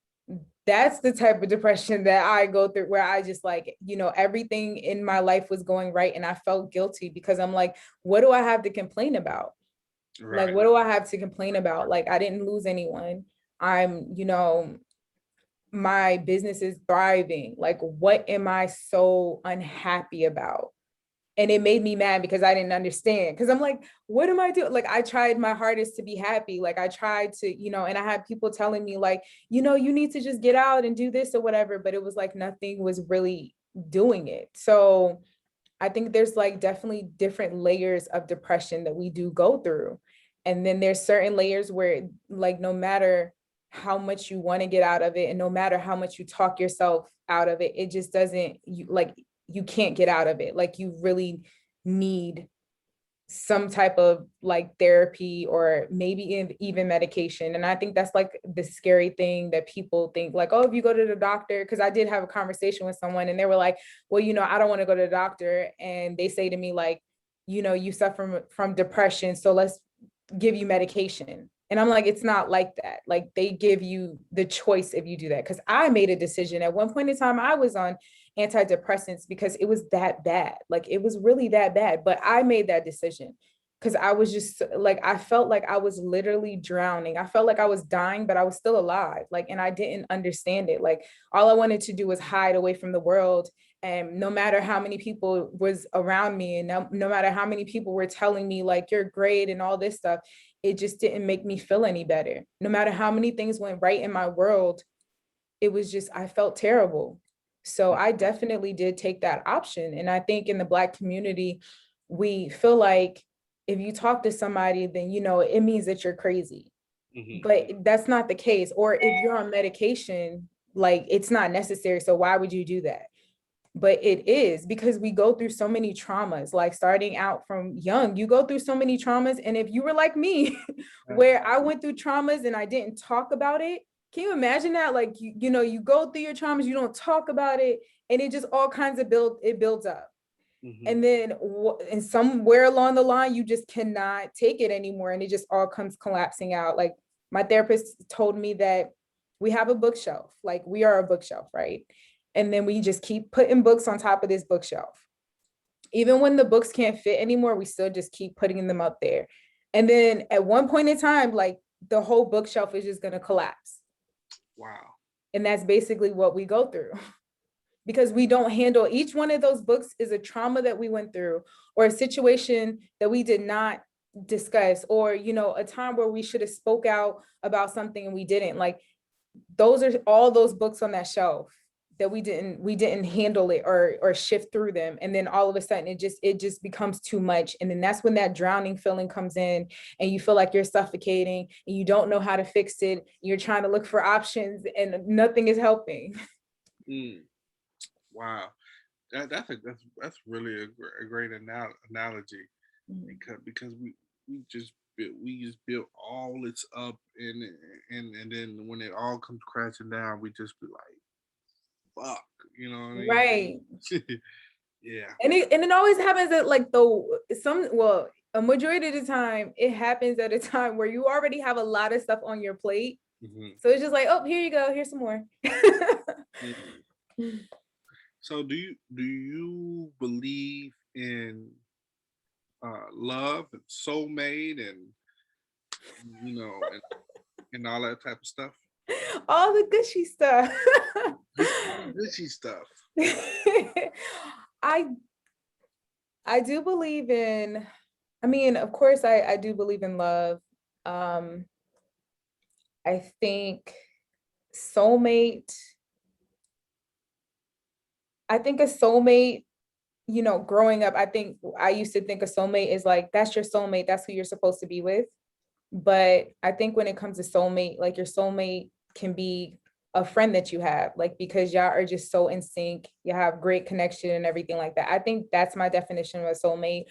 that's the type of depression that I go through, where I just like, everything in my life was going right. And I felt guilty, because I'm like, what do I have to complain about? Like, Right. what do I have to complain about? Like, I didn't lose anyone. I'm, my business is thriving. Like, what am I so unhappy about? And it made me mad because I didn't understand. Because I'm like, what am I doing? Like, I tried my hardest to be happy. Like, I tried to, and I had people telling me, like, you need to just get out and do this or whatever. But it was like nothing was really doing it. So I think there's like definitely different layers of depression that we do go through. And then there's certain layers where, like, no matter how much you want to get out of it, and no matter how much you talk yourself out of it, it just doesn't, you can't get out of it. Like, you really need some type of like therapy, or maybe even medication. And I think that's like the scary thing, that people think like, oh, if you go to the doctor, because I did have a conversation with someone and they were like, well, I don't want to go to the doctor. And they say to me like, you suffer from depression, so let's give you medication. And I'm like, it's not like that. Like, they give you the choice if you do that. Because I made a decision at one point in time, I was on antidepressants because it was that bad. Like, it was really that bad. But I made that decision because I was just like, I felt like I was literally drowning. I felt like I was dying, but I was still alive. Like, and I didn't understand it. Like, all I wanted to do was hide away from the world. And no matter how many people was around me, and no matter how many people were telling me like, you're great and all this stuff, it just didn't make me feel any better. No matter how many things went right in my world, it was just, I felt terrible. So I definitely did take that option. And I think in the Black community, we feel like if you talk to somebody, then, it means that you're crazy. But that's not the case. Or if you're on medication, like, it's not necessary. So why would you do that? But it is, because we go through so many traumas. Like, starting out from young, you go through so many traumas. And if you were like me, where I went through traumas and I didn't talk about it, can you imagine that? Like, you go through your traumas, you don't talk about it, and it just all kinds of builds up. And then and somewhere along the line, you just cannot take it anymore, and it just all comes collapsing out. Like, my therapist told me that we have a bookshelf, like, we are a bookshelf, right? And then we just keep putting books on top of this bookshelf. Even when the books can't fit anymore, we still just keep putting them up there. And then at one point in time, like, the whole bookshelf is just going to collapse. Wow. And that's basically what we go through. Because we don't handle, each one of those books is a trauma that we went through, or a situation that we did not discuss, or, a time where we should have spoke out about something and we didn't. Like, those are all those books on that shelf that we didn't handle it, or shift through them. And then all of a sudden it just becomes too much. And then that's when that drowning feeling comes in, and you feel like you're suffocating and you don't know how to fix it. You're trying to look for options and nothing is helping. Wow. That's really a great analogy, because we just built all this up, and then when it all comes crashing down, we just be like, fuck, you know what I mean? Right. Yeah. And it always happens at like a majority of the time, it happens at a time where you already have a lot of stuff on your plate. So it's just like, oh, here you go, here's some more. So do you believe in love and soulmate, and and all that type of stuff? All the gushy stuff. Gushy stuff. I do believe in, I mean, of course, I do believe in love. I think soulmate, I think a soulmate, growing up, I think I used to think a soulmate is like, that's your soulmate, that's who you're supposed to be with. But I think when it comes to soulmate, like, your soulmate can be a friend that you have, like, because y'all are just so in sync, you have great connection and everything like that. I think that's my definition of a soulmate.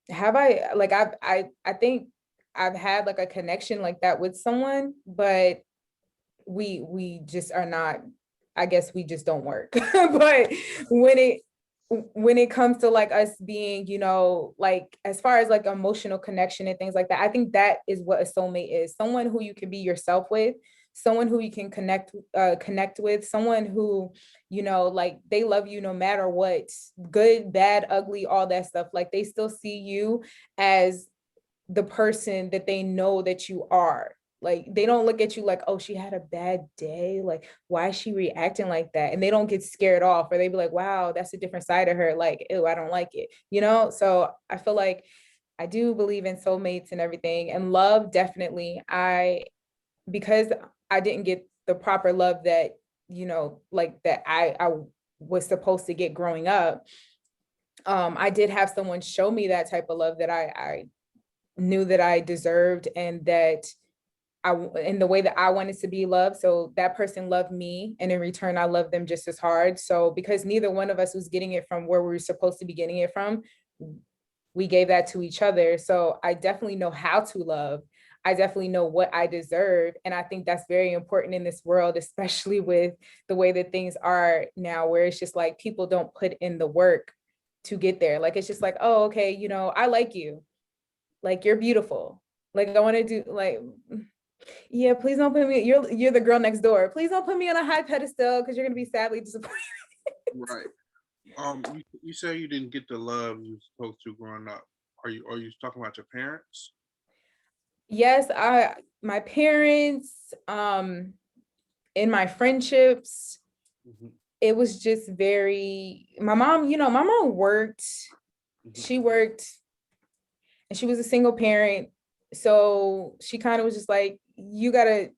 Have I, like, I think I've had like a connection like that with someone, but we just are not, I guess we just don't work. But when it comes to like us being, like, as far as like emotional connection and things like that, I think that is what a soulmate is. Someone who you can be yourself with, someone who you can connect with, someone who, like, they love you no matter what, good, bad, ugly, all that stuff. Like, they still see you as the person that they know that you are. Like they don't look at you like, oh, she had a bad day. Like, why is she reacting like that? And they don't get scared off, or they be like, wow, that's a different side of her. Like, ew, I don't like it. So I feel like I do believe in soulmates and everything. And love, definitely. Because I didn't get the proper love that, like that I was supposed to get growing up. I did have someone show me that type of love that I knew that I deserved, and that in the way that I wanted to be loved. So that person loved me, and in return, I loved them just as hard. So because neither one of us was getting it from where we were supposed to be getting it from, we gave that to each other. So I definitely know how to love. I definitely know what I deserve. And I think that's very important in this world, especially with the way that things are now, where it's just like people don't put in the work to get there. Like, it's just like, oh, okay, I like you. Like, you're beautiful. Like, I want to do like, yeah, please don't put me, you're the girl next door. Please don't put me on a high pedestal because you're gonna be sadly disappointed. Right. You say you didn't get the love you were supposed to growing up. Are you talking about your parents? Yes, my parents, in my friendships, Mm-hmm. it was just very, my mom worked, Mm-hmm. she worked, and she was a single parent. So she kind of was just like, you gotta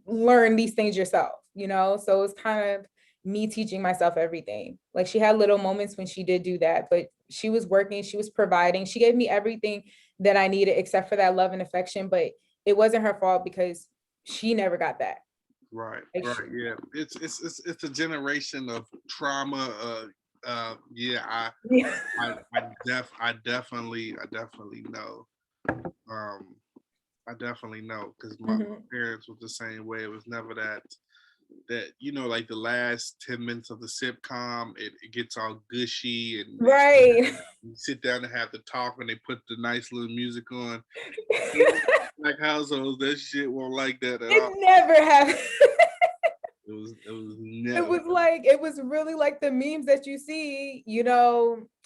learn these things yourself. So it's kind of me teaching myself everything. Like, she had little moments when she did do that, but she was working, she was providing, she gave me everything that I needed except for that love and affection. But it wasn't her fault because she never got that. Right, Like, right, yeah. It's a generation of trauma. Yeah, yeah. I definitely know. Um, I definitely know because my Mhm. parents was the same way. It was never that like the last 10 minutes of the sitcom, it gets all gushy and Right. you sit down and have the talk and they put the nice little music on. Like households, that shit won't like that at all. It never happened. It was It never. was like, it was really like the memes that you see,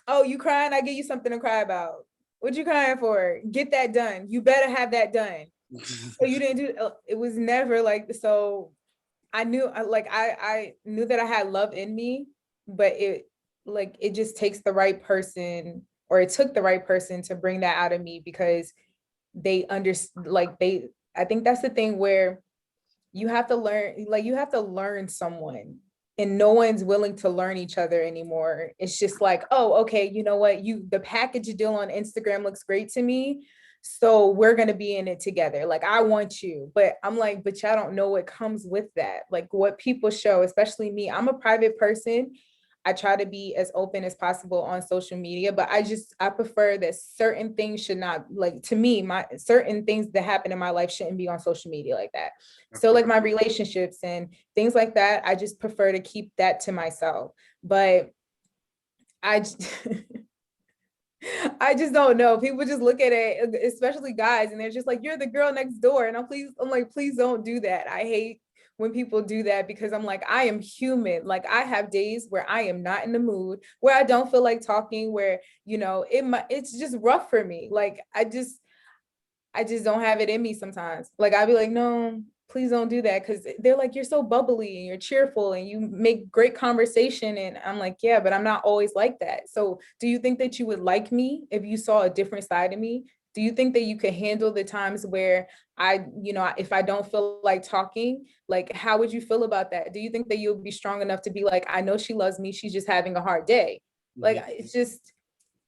oh, you crying? I give you something to cry about. What you crying for? Get that done. You better have that done. So you didn't do it. Was never like, so I knew, I knew that I had love in me, but it just takes the right person, or it took the right person to bring that out of me, because they understand, I think that's the thing where you have to learn someone, and no one's willing to learn each other anymore. It's just like, oh, okay, you know what, the package deal on Instagram looks great to me, so we're going to be in it together. Like, I want you, but I'm like, but y'all don't know what comes with that. Like, what people show, especially me, I'm a private person. I try to be as open as possible on social media, but I prefer that certain things should not, like, to me, my certain things that happen in my life shouldn't be on social media like that. So like my relationships and things like that, I just prefer to keep that to myself. But I I just don't know. People just look at it, especially guys, and they're just like, you're the girl next door. And I'm like, please don't do that. I hate when people do that, because I'm like, I am human. Like, I have days where I am not in the mood, where I don't feel like talking, where, it's just rough for me. Like, I just don't have it in me sometimes. Like, I'd be like, no, please don't do that. Cause they're like, you're so bubbly and you're cheerful and you make great conversation. And I'm like, yeah, but I'm not always like that. So do you think that you would like me if you saw a different side of me? Do you think that you could handle the times where if I don't feel like talking, like, how would you feel about that? Do you think that you'll be strong enough to be like, I know she loves me, she's just having a hard day? Like,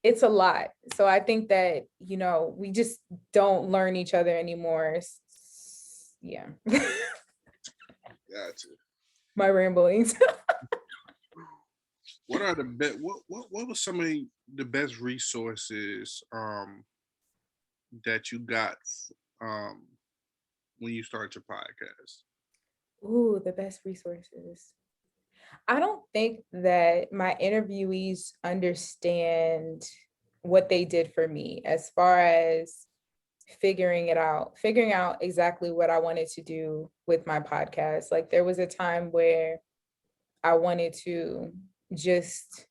it's a lot. So I think that, we just don't learn each other anymore. Yeah. Gotcha. My ramblings. What are the best? What was some of the best resources that you got um when you started your podcast? Ooh, the best resources. I don't think that my interviewees understand what they did for me, as far as figuring out exactly what I wanted to do with my podcast. Like, there was a time where I wanted to just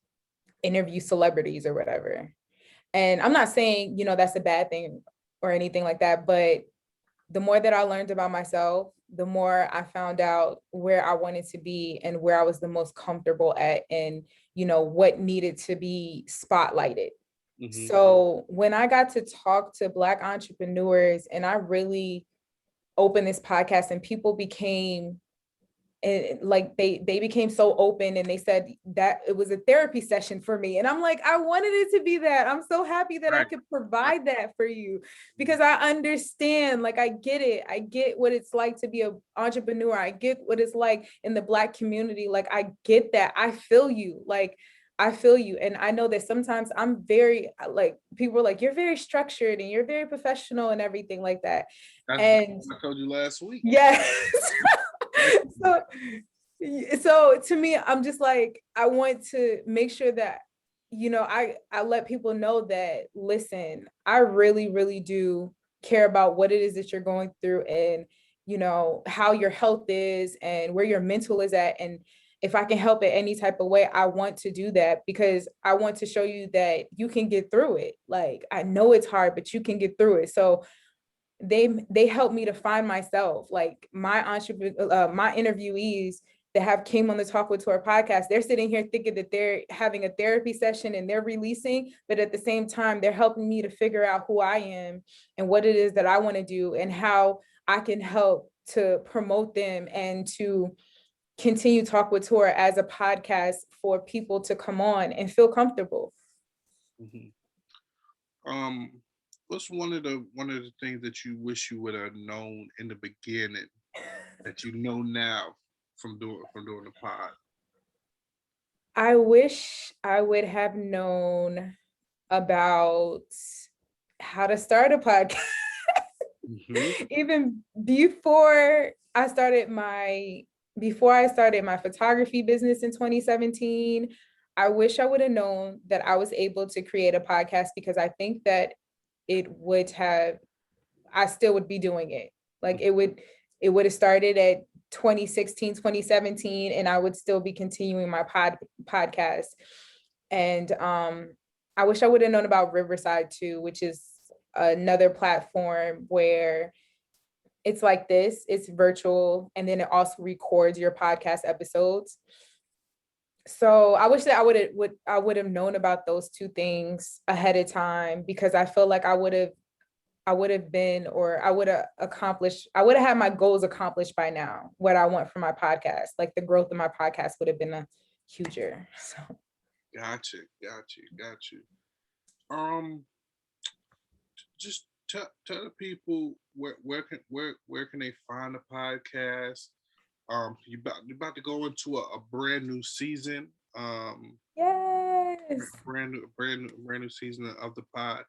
interview celebrities or whatever. And I'm not saying, that's a bad thing or anything like that, but the more that I learned about myself, the more I found out where I wanted to be and where I was the most comfortable at, and, you know, what needed to be spotlighted. So when I got to talk to Black entrepreneurs and I really opened this podcast, and people became, and like they became so open, and they said that it was a therapy session for me, and I'm like, I wanted it to be that. I'm so happy that I could provide that for you, because I understand, like, I get it. I get what it's like to be an entrepreneur. I get what it's like in the Black community. Like, I get that. I feel you. Like, I feel you. And I know that sometimes I'm very, like, people are like, you're very structured and you're very professional and everything like that. And I told you last week. yes. so so to me, I'm just like, I want to make sure that, you know, I let people know that, listen, I really do care about what it is that you're going through, and, you know, how your health is and where your mental is at. And if I can help in any type of way, I want to do that, because I want to show you that you can get through it. Like, I know it's hard, but you can get through it. So they helped me to find myself. Like, my my interviewees that have came on the Talk with Tora podcast, they're sitting here thinking that they're having a therapy session and they're releasing, but at the same time, they're helping me to figure out who I am and what it is that I want to do, and how I can help to promote them and to continue Talk with Tora as a podcast for people to come on and feel comfortable. What's one of the things that you wish you would have known in the beginning that you know now from doing the pod? I wish I would have known about how to start a podcast. Even before I started my photography business in 2017, I wish I would have known that I was able to create a podcast, because I think that I still would be doing it. Like, it would have started at 2016, 2017, and I would still be continuing my podcast. And I wish I would have known about Riverside too, which is another platform where it's like this, it's virtual, and then it also records your podcast episodes. So I wish that I would have known about those two things ahead of time, because I feel like I would have had my goals accomplished by now, what I want from my podcast. Like, the growth of my podcast would have been a huger. So Got you. Just tell the people where can they find the podcast? You about to go into a brand new season. yes, brand new season of the pod.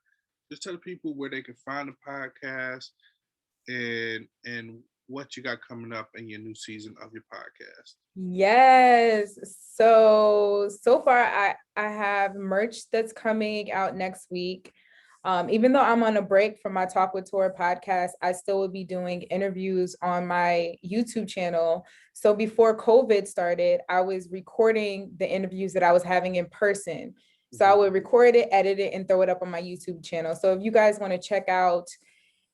Just tell the people where they can find the podcast and what you got coming up in your new season of your podcast. Yes. So far I have merch that's coming out next week. Even though I'm on a break from my Talk with Tora podcast, I still will be doing interviews on my YouTube channel. So before COVID started, I was recording the interviews that I was having in person. So I would record it, edit it, and throw it up on my YouTube channel. So if you guys want to check out,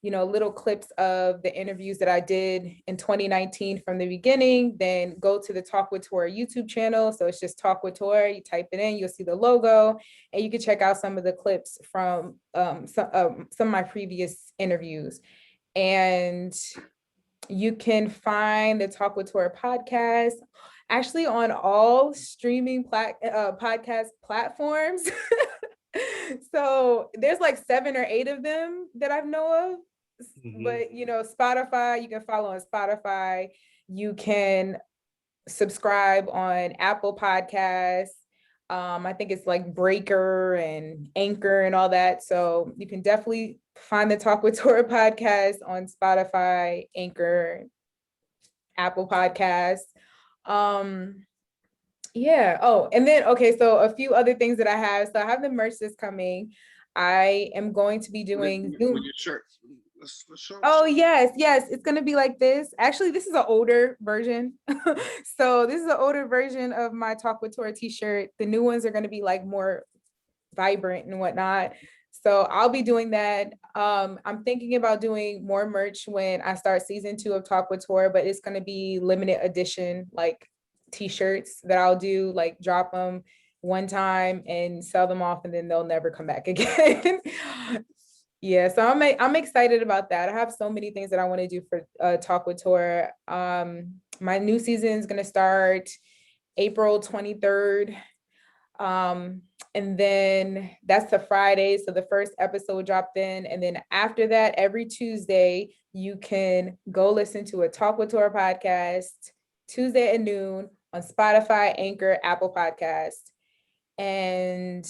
you know, little clips of the interviews that I did in 2019 from the beginning, then go to the Talk with Tora YouTube channel. So it's just Talk with Tora. You type it in, you'll see the logo, and you can check out some of the clips from some of my previous interviews. And you can find the Talk with Tora podcast actually on all streaming podcast platforms. So there's like 7 or 8 of them that I know of. But, you know, Spotify, you can follow on Spotify. You can subscribe on Apple Podcasts. I think it's like Breaker and Anchor and all that. So you can definitely find the Talk with Tora podcast on Spotify, Anchor, Apple Podcasts. Yeah. Oh, and then, okay, so a few other things that I have. So I have the merch that's coming. I am going to be doing Zoom. With your shirt. Let's show. Oh, yes. It's going to be like this. Actually, this is an older version. So this is an older version of my Talk with Tora t-shirt. The new ones are going to be like more vibrant and whatnot. So I'll be doing that. I'm thinking about doing more merch when I start season 2 of Talk with Tora, but it's going to be limited edition, like t-shirts that I'll do, like drop them one time and sell them off, and then they'll never come back again. Yeah, so I'm excited about that. I have so many things that I want to do for Talk with Tora. My new season is going to start April 23rd. And then that's the Friday. So the first episode dropped in. And then after that, every Tuesday, you can go listen to a Talk with Tora podcast, Tuesday at noon on Spotify, Anchor, Apple Podcast. And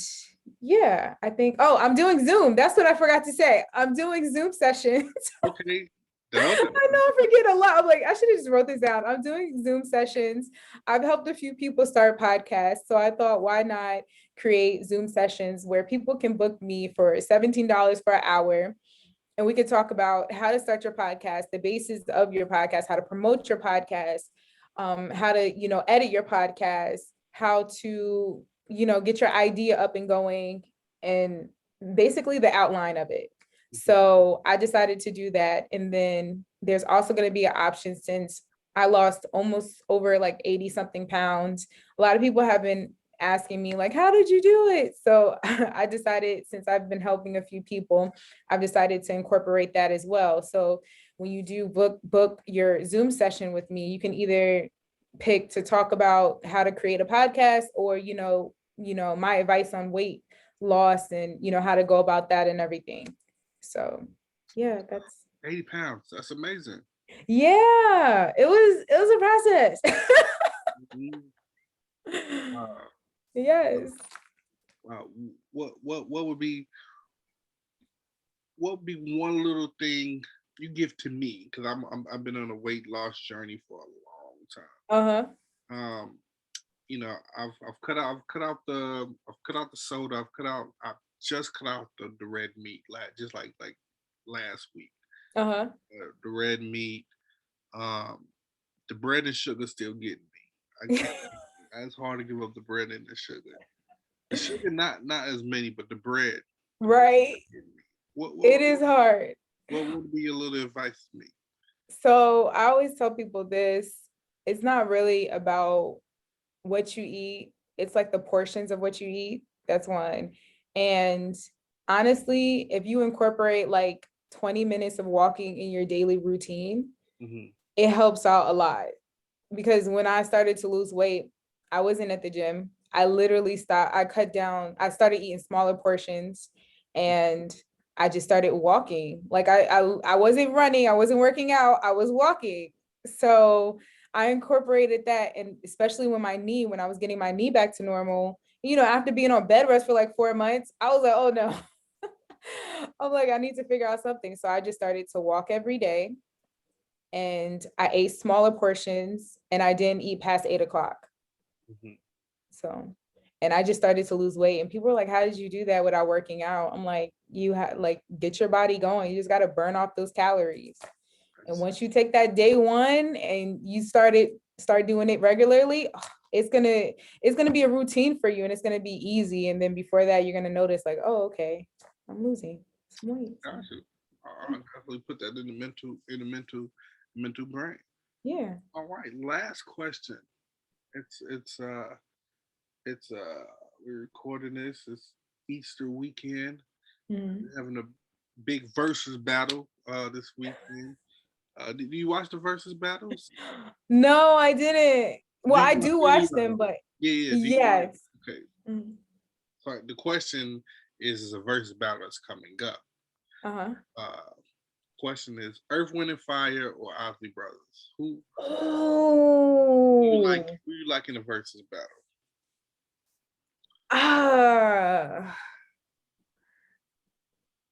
yeah, I think, I'm doing Zoom. That's what I forgot to say. I'm doing Zoom sessions. Okay. I know I forget a lot. I'm like, I should have just wrote this down. I'm doing Zoom sessions. I've helped a few people start podcasts. So I thought, why not create Zoom sessions where people can book me for $17 for an hour. And we could talk about how to start your podcast, the basis of your podcast, how to promote your podcast, how to, edit your podcast, how to, get your idea up and going, and basically the outline of it. So I decided to do that. And then there's also going to be an option, since I lost almost over like 80 something pounds. A lot of people have been asking me like, how did you do it? So I decided, since I've been helping a few people, I've decided to incorporate that as well. So when you do book your Zoom session with me, you can either pick to talk about how to create a podcast, or, my advice on weight loss and, how to go about that and everything. So yeah, that's 80 pounds. That's amazing. Yeah, it was a process. Yes. What would be one little thing you give to me? Because I've been on a weight loss journey for a long time. I've cut out the soda. I've just cut out the red meat, just like last week. The red meat, the bread and sugar still getting me. It's hard to give up the bread and the sugar. The sugar not as many, but the bread. Right. It is hard. What would be a little advice to me? So I always tell people this: it's not really about what you eat. It's like the portions of what you eat. That's one. And honestly, if you incorporate like 20 minutes of walking in your daily routine, it helps out a lot. Because when I started to lose weight, I wasn't at the gym. I literally stopped. I cut down. I started eating smaller portions, and I just started walking. Like I wasn't running. I wasn't working out. I was walking. So I incorporated that. And especially when I was getting my knee back to normal, after being on bed rest for like 4 months, I was like, oh no. I'm like, I need to figure out something. So I just started to walk every day, and I ate smaller portions, and I didn't eat past 8:00. So, and I just started to lose weight, and people were like, how did you do that without working out? I'm like, you have get your body going. You just got to burn off those calories. And once you take that day one and you start doing it regularly, it's gonna be a routine for you, and it's gonna be easy. And then before that, you're gonna notice like, oh, okay, I'm losing some weight. Gotcha. I'll definitely put that in the mental brain. Yeah. All right. Last question. It's we're recording this. It's Easter weekend. We're having a big versus battle this weekend. Did you watch the versus battles? No, I didn't. Well, I do watch them, but yes. Okay. So the question is a versus battle that's coming up. Question is Earth, Wind, and Fire or Osley Brothers? Who you like in a versus battle?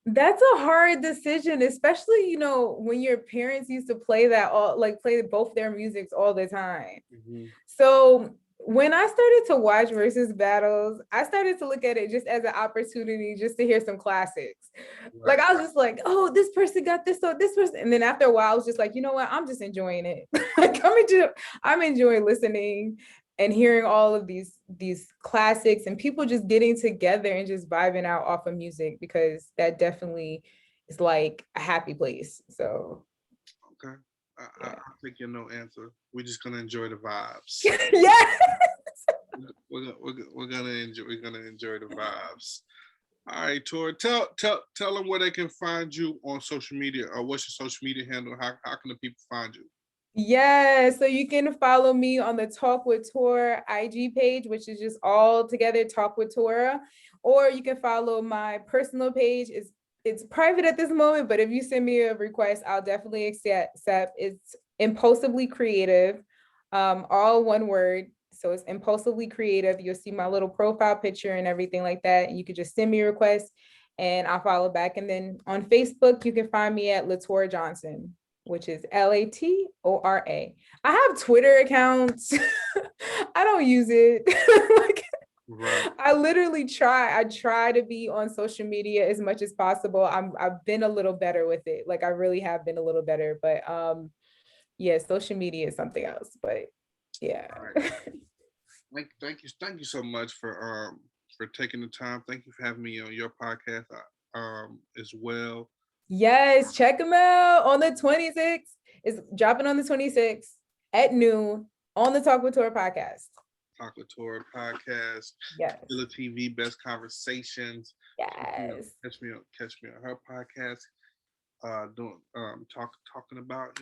That's a hard decision, especially, when your parents used to play both their musics all the time. So when I started to watch versus battles, I started to look at it just as an opportunity just to hear some classics. Right. Like, I was just like, oh, this person got this, so this person. And then after a while, I was just like, you know what? I'm just enjoying it. Like, I'm enjoying listening. and hearing all of these classics and people just getting together and just vibing out off of music, because that definitely is like a happy place. So Okay. yeah. I'll take your no answer. We're just gonna enjoy the vibes. Yeah. We're gonna enjoy the vibes. All right, Tor. Tell them where they can find you on social media, or what's your social media handle? How can the people find you? Yeah, so you can follow me on the Talk with Tora IG page, which is just all together Talk with Tora, or you can follow my personal page. It's private at this moment, but if you send me a request, I'll definitely accept. It's Impulsively Creative, all one word. So it's Impulsively Creative. You'll see my little profile picture and everything like that. And you could just send me a request and I'll follow back. And then on Facebook, you can find me at Latora Johnson, which is Latora. I have Twitter accounts. I don't use it. Like, Right. I literally try. I try to be on social media as much as possible. I've been a little better with it. Like I really have been a little better. But yeah, social media is something else. But yeah. All right. Thank you so much for taking the time. Thank you for having me on your podcast as well. Yes, check them out on the 26th. It's dropping on the 26th at noon on the Talk with Tora podcast. Talk with Tora podcast, Yes. Villa TV, Best Conversations. Yes. Catch me on her podcast. Doing talking about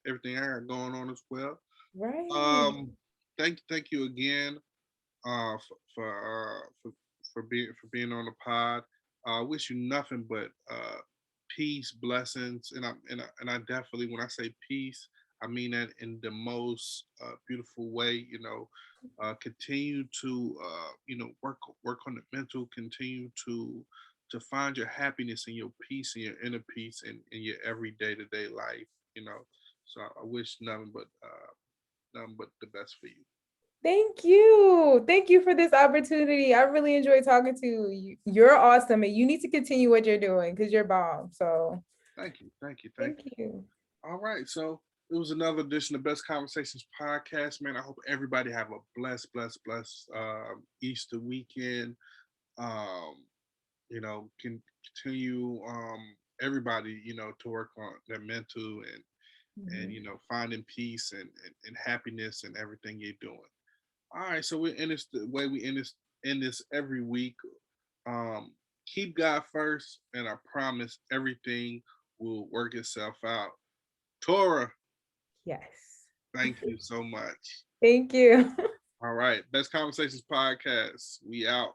everything I got going on as well. Right. Um, thank you again for being on the pod. I wish you nothing but peace, blessings, and I definitely, when I say peace, I mean that in the most beautiful way. Continue to work on the mental. Continue to find your happiness and your peace and your inner peace in your everyday to day life. So I wish nothing but the best for you. Thank you. Thank you for this opportunity. I really enjoyed talking to you. You're awesome and you need to continue what you're doing because you're bomb. So Thank thank you. you. All right, so it was another edition of Best Conversations podcast, man. I hope everybody have a blessed Easter weekend. Um, can continue everybody, to work on their mental and Mhm. finding peace and happiness and everything you're doing. All right, so we end this the way we end this every week. Um, Keep God first, and I promise everything will work itself out. Tora, Yes. thank you so much. Thank you. All right, Best Conversations podcast. We out.